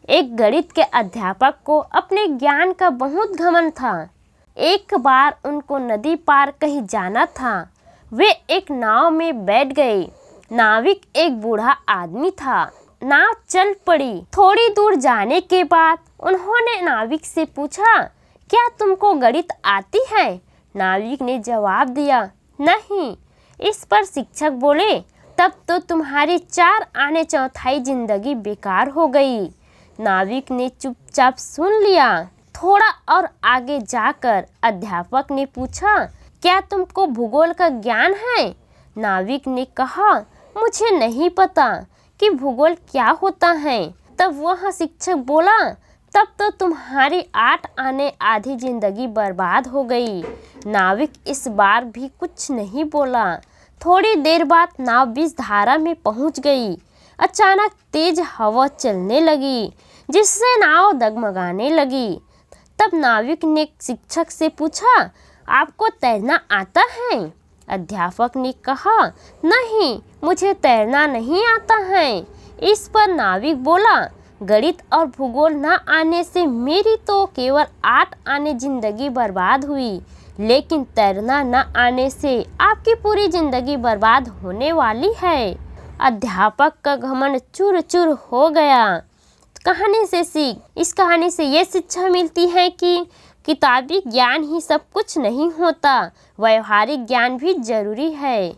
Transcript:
एक गणित के अध्यापक को अपने ज्ञान का बहुत घमंड था। एक बार उनको नदी पार कहीं जाना था। वे एक नाव में बैठ गए। नाविक एक बूढ़ा आदमी था। नाव चल पड़ी। थोड़ी दूर जाने के बाद उन्होंने नाविक से पूछा, क्या तुमको गणित आती है? नाविक ने जवाब दिया, नहीं। इस पर शिक्षक बोले, तब तो तुम्हारी 4 आने चौथाई जिंदगी बेकार हो गई। नाविक ने चुपचाप सुन लिया। थोड़ा और आगे जाकर अध्यापक ने पूछा, क्या तुमको भूगोल का ज्ञान है? नाविक ने कहा, मुझे नहीं पता कि भूगोल क्या होता है। तब वह शिक्षक बोला, तब तो तुम्हारी 8 आने आधी जिंदगी बर्बाद हो गई। नाविक इस बार भी कुछ नहीं बोला। थोड़ी देर बाद नाव बीच धारा में पहुंच गई। अचानक तेज हवा चलने लगी, जिससे नाव डगमगाने लगी। तब नाविक ने शिक्षक से पूछा, आपको तैरना आता है? अध्यापक ने कहा, नहीं, मुझे तैरना नहीं आता है। इस पर नाविक बोला, गणित और भूगोल न आने से मेरी तो केवल 8 आने जिंदगी बर्बाद हुई, लेकिन तैरना न आने से आपकी पूरी जिंदगी बर्बाद होने वाली है। अध्यापक का घमंड चूर चूर हो गया। कहानी से सीख, इस कहानी से ये शिक्षा मिलती है कि किताबी ज्ञान ही सब कुछ नहीं होता, व्यवहारिक ज्ञान भी जरूरी है।